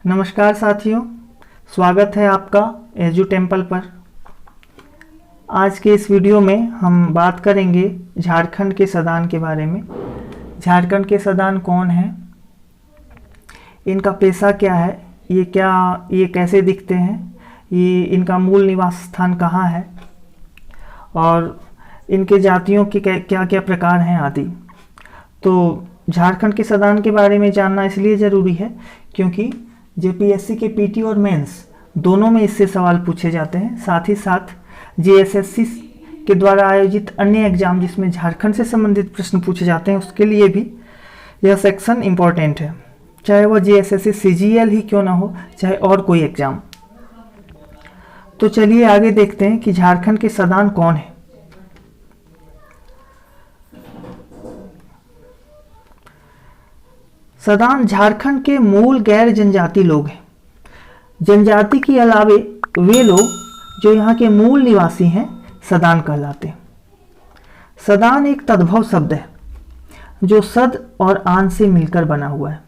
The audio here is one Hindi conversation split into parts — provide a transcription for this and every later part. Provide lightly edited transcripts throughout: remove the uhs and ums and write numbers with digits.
नमस्कार साथियों, स्वागत है आपका एजू टेम्पल पर। आज के इस वीडियो में हम बात करेंगे झारखंड के सदान के बारे में। झारखंड के सदान कौन है, इनका पेशा क्या है, ये कैसे दिखते हैं, ये इनका मूल निवास स्थान कहाँ है और इनके जातियों के क्या क्या प्रकार हैं आदि। तो झारखंड के सदान के बारे में जानना इसलिए ज़रूरी है क्योंकि जेपीएससी के पीटी और मेंस दोनों में इससे सवाल पूछे जाते हैं। साथ ही साथ जेएसएससी के द्वारा आयोजित अन्य एग्जाम जिसमें झारखंड से संबंधित प्रश्न पूछे जाते हैं उसके लिए भी यह सेक्शन इम्पॉर्टेंट है, चाहे वह जेएसएससी सीजीएल ही क्यों ना हो, चाहे और कोई एग्जाम। तो चलिए आगे देखते हैं कि झारखंड के सदान कौन है। सदान झारखंड के मूल गैर जनजाति लोग हैं। जनजाति के अलावे वे लोग जो यहाँ के मूल निवासी हैं सदान कहलाते हैं। सदान एक तद्भव शब्द है जो सद और आन से मिलकर बना हुआ है।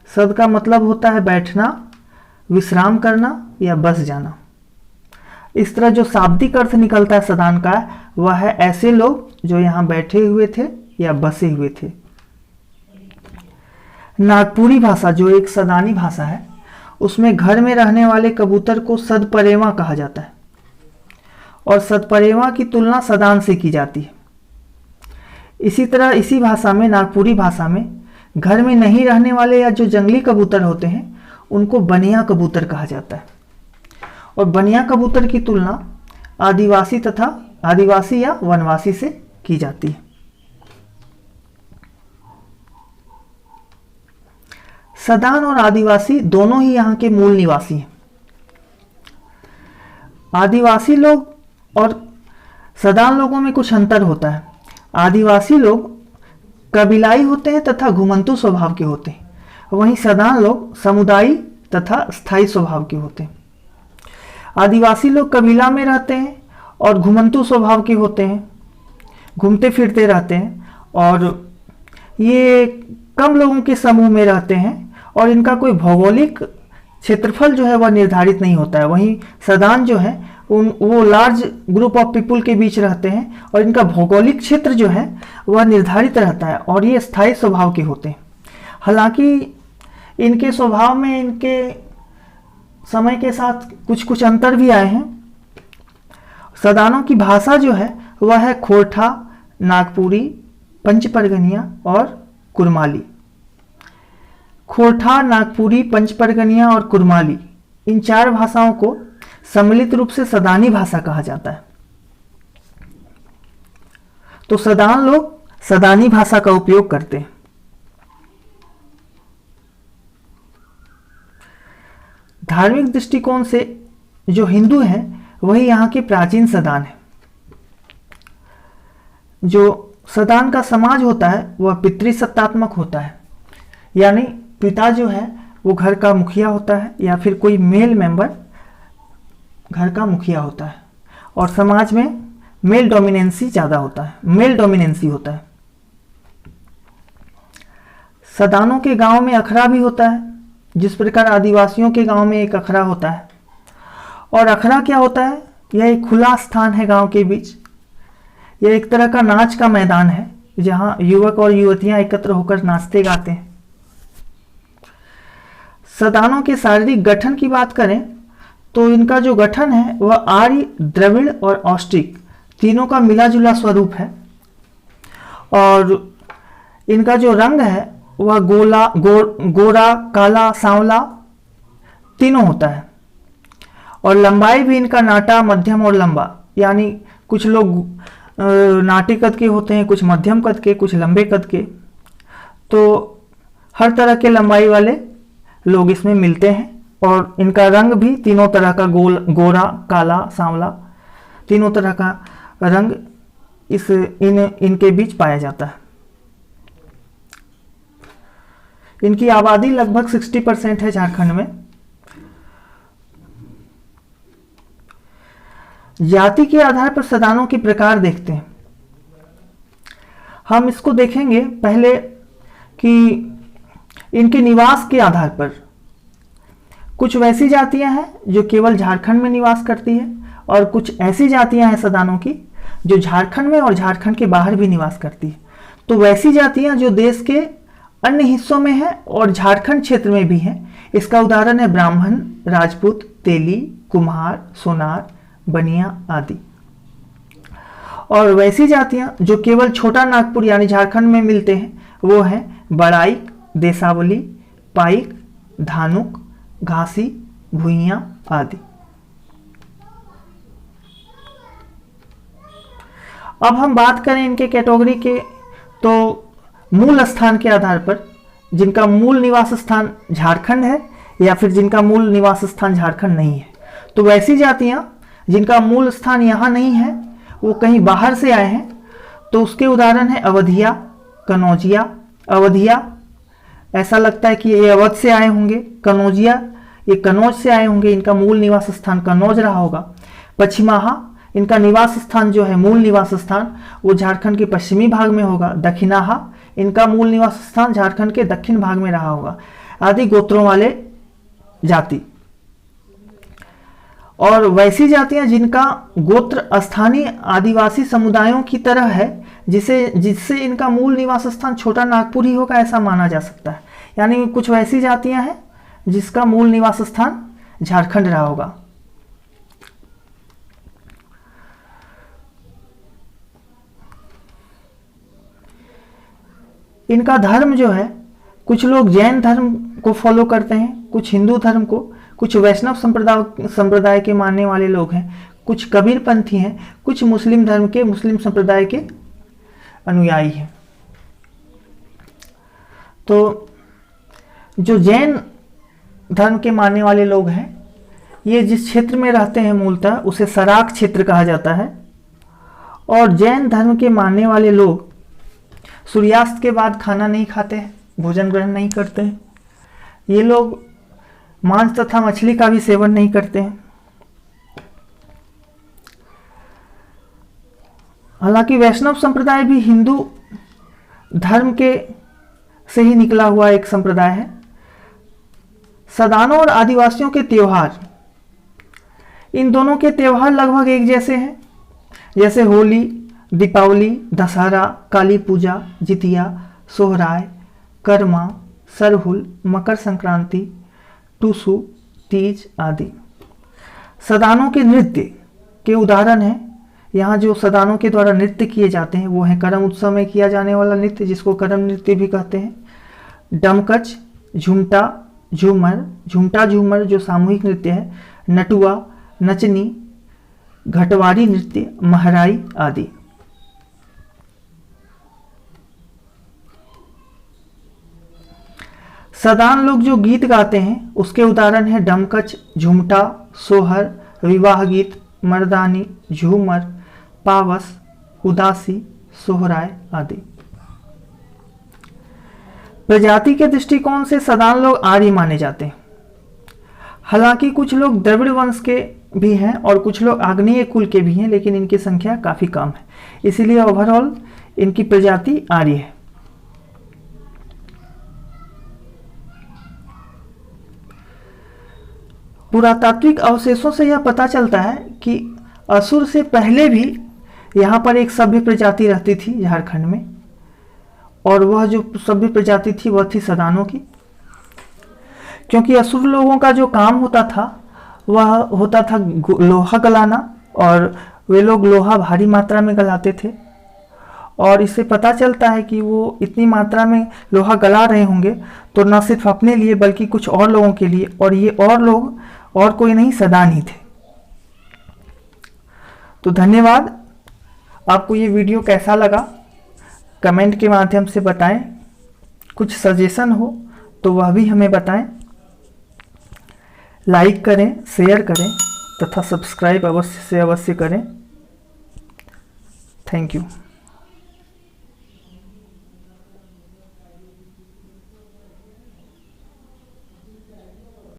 सद का मतलब होता है बैठना, विश्राम करना या बस जाना। इस तरह जो शाब्दिक अर्थ निकलता है सदान का वह है ऐसे लोग जो यहाँ बैठे हुए थे या बसे हुए थे। नागपुरी भाषा जो एक सदानी भाषा है उसमें घर में रहने वाले कबूतर को सदपरेवा कहा जाता है और सदपरेवा की तुलना सदान से की जाती है। इसी तरह इसी भाषा में, नागपुरी भाषा में, घर में नहीं रहने वाले या जो जंगली कबूतर होते हैं उनको बनिया कबूतर कहा जाता है और बनिया कबूतर की तुलना आदिवासी या वनवासी से की जाती है। सदान और आदिवासी दोनों ही यहाँ के मूल निवासी हैं। आदिवासी लोग और सदान लोगों में कुछ अंतर होता है। आदिवासी लोग कबीलाई होते हैं तथा घुमंतू स्वभाव के होते हैं, वहीं सदान लोग समुदायी तथा स्थायी स्वभाव के होते हैं। आदिवासी लोग कबीला में रहते हैं और घुमंतू स्वभाव के होते हैं, घूमते फिरते रहते हैं और ये कम लोगों के समूह में रहते हैं और इनका कोई भौगोलिक क्षेत्रफल जो है वह निर्धारित नहीं होता है। वहीं सदान जो है वो लार्ज ग्रुप ऑफ पीपुल के बीच रहते हैं और इनका भौगोलिक क्षेत्र जो है वह निर्धारित रहता है और ये स्थायी स्वभाव के होते हैं। हालांकि इनके स्वभाव में इनके समय के साथ कुछ कुछ अंतर भी आए हैं। सदानों की भाषा जो है वह है खोरठा, नागपुरी, पंचपरगनिया और कुरमाली। खोरठा, नागपुरी, पंचपरगनिया और कुरमाली, इन चार भाषाओं को सम्मिलित रूप से सदानी भाषा कहा जाता है। तो सदान लोग सदानी भाषा का उपयोग करते हैं। धार्मिक दृष्टिकोण से जो हिंदू हैं वही यहाँ के प्राचीन सदान है। जो सदान का समाज होता है वह पितृसत्तात्मक होता है, यानी पिता जो है वो घर का मुखिया होता है या फिर कोई मेल मेंबर घर का मुखिया होता है और समाज में मेल डोमिनेंसी ज़्यादा होता है, मेल डोमिनेंसी होता है। सदानों के गांव में अखड़ा भी होता है, जिस प्रकार आदिवासियों के गांव में एक अखड़ा होता है। और अखड़ा क्या होता है? यह एक खुला स्थान है गांव के बीच। यह एक तरह का नाच का मैदान है जहां युवक और युवतियां एकत्र होकर नाचते गाते हैं। सदानों के शारीरिक गठन की बात करें तो इनका जो गठन है वह आर्य, द्रविड़ और ऑस्ट्रिक तीनों का मिला जुला स्वरूप है और इनका जो रंग है वह गोरा, काला, सांवला तीनों होता है और लंबाई भी इनका नाटा, मध्यम और लंबा, यानी कुछ लोग नाटे कद के होते हैं, कुछ मध्यम कद के, कुछ लंबे कद के। तो हर तरह के लंबाई वाले लोग इसमें मिलते हैं और इनका रंग भी तीनों तरह का गोरा, काला, सांवला, तीनों तरह का रंग इनके बीच पाया जाता है। इनकी आबादी लगभग 60% है झारखंड में। जाति के आधार पर सदानों के प्रकार देखते हैं। हम इसको देखेंगे पहले कि इनके निवास के आधार पर कुछ वैसी जातियां हैं जो केवल झारखंड में निवास करती है और कुछ ऐसी जातियां हैं सदानों की जो झारखंड में और झारखंड के बाहर भी निवास करती है। तो वैसी जातियां जो देश के अन्य हिस्सों में है और झारखंड क्षेत्र में भी हैं, इसका उदाहरण है ब्राह्मण, राजपूत, तेली, कुम्हार, सोनार, बनिया आदि। और वैसी जातियां जो केवल छोटा नागपुर यानी झारखंड में मिलते हैं वो हैं बड़ाइक, देसावली, पाइक, धानुक, घासी, भुइयां आदि। अब हम बात करें इनके कैटेगरी के, तो मूल स्थान के आधार पर जिनका मूल निवास स्थान झारखंड है या फिर जिनका मूल निवास स्थान झारखंड नहीं है, तो वैसी जातियां जिनका मूल स्थान यहाँ नहीं है, वो कहीं बाहर से आए हैं, तो उसके उदाहरण है अवधिया, कनौजिया। अवधिया ऐसा लगता है कि ये अवध से आए होंगे, कनौजिया ये कनौज से आए होंगे, इनका मूल निवास स्थान कनौज रहा होगा। पश्चिमाहा इनका निवास स्थान जो है, मूल निवास स्थान वो झारखंड के पश्चिमी भाग में होगा। दक्षिणाहा इनका मूल निवास स्थान झारखंड के दक्षिण भाग में रहा होगा। आदि गोत्रों वाले जाति। और वैसी जातियां जिनका गोत्र स्थानीय आदिवासी समुदायों की तरह है, जिससे इनका मूल निवास स्थान छोटा नागपुर ही होगा, ऐसा माना जा सकता है। यानी कुछ वैसी जातियां हैं जिसका मूल निवास स्थान झारखंड रहा होगा। इनका धर्म जो है, कुछ लोग जैन धर्म को फॉलो करते हैं, कुछ हिंदू धर्म को, कुछ वैष्णव संप्रदाय के मानने वाले लोग हैं, कुछ कबीरपंथी हैं, कुछ मुस्लिम धर्म के, मुस्लिम संप्रदाय के अनुयायी हैं। तो जो जैन धर्म के मानने वाले लोग हैं, ये जिस क्षेत्र में रहते हैं मूलतः उसे सराक क्षेत्र कहा जाता है। और जैन धर्म के मानने वाले लोग सूर्यास्त के बाद खाना नहीं खाते हैं, भोजन ग्रहण नहीं करते हैं। ये लोग मांस तथा मछली का भी सेवन नहीं करते हैं। हालांकि वैष्णव संप्रदाय भी हिंदू धर्म के से ही निकला हुआ एक संप्रदाय है। सदानों और आदिवासियों के त्योहार, इन दोनों के त्योहार लगभग एक जैसे हैं, जैसे होली, दीपावली, दशहरा, काली पूजा, जितिया, सोहराय, कर्मा, सरहुल, मकर संक्रांति, टूसू, तीज आदि। सदानों के नृत्य के उदाहरण हैं, यहाँ जो सदानों के द्वारा नृत्य किए जाते हैं वो है करम उत्सव में किया जाने वाला नृत्य, जिसको करम नृत्य भी कहते हैं। डमकच, झुमटा, झूमर, झुमटा झूमर जो सामूहिक नृत्य है, नटुआ, नचनी, घटवारी नृत्य, महराई आदि। सदान लोग जो गीत गाते हैं उसके उदाहरण है डमकच, झुमटा, सोहर, विवाह गीत, मर्दानी, झूमर, पावस, उदासी, सोहराय आदि। प्रजाति के दृष्टिकोण से सदान लोग आर्य माने जाते हैं। हालांकि कुछ लोग द्रविड़ वंश के भी हैं और कुछ लोग आग्नेय कुल के भी हैं, लेकिन इनकी संख्या काफी कम है, इसीलिए ओवरऑल इनकी प्रजाति आर्य है। पुरातात्विक अवशेषों से यह पता चलता है कि असुर से पहले भी यहाँ पर एक सभ्य प्रजाति रहती थी झारखंड में, और वह जो सभ्य प्रजाति थी वह थी सदानों की। क्योंकि असुर लोगों का जो काम होता था वह होता था लोहा गलाना, और वे लोग लोहा भारी मात्रा में गलाते थे। और इससे पता चलता है कि वो इतनी मात्रा में लोहा गला रहे होंगे तो न सिर्फ अपने लिए बल्कि कुछ और लोगों के लिए, और ये और लोग और कोई नहीं, सदान ही थे। तो धन्यवाद। आपको ये वीडियो कैसा लगा कमेंट के माध्यम से बताएं। कुछ सजेशन हो तो वह भी हमें बताएं। लाइक करें, शेयर करें तथा सब्सक्राइब अवश्य से अवश्य करें। Thank you.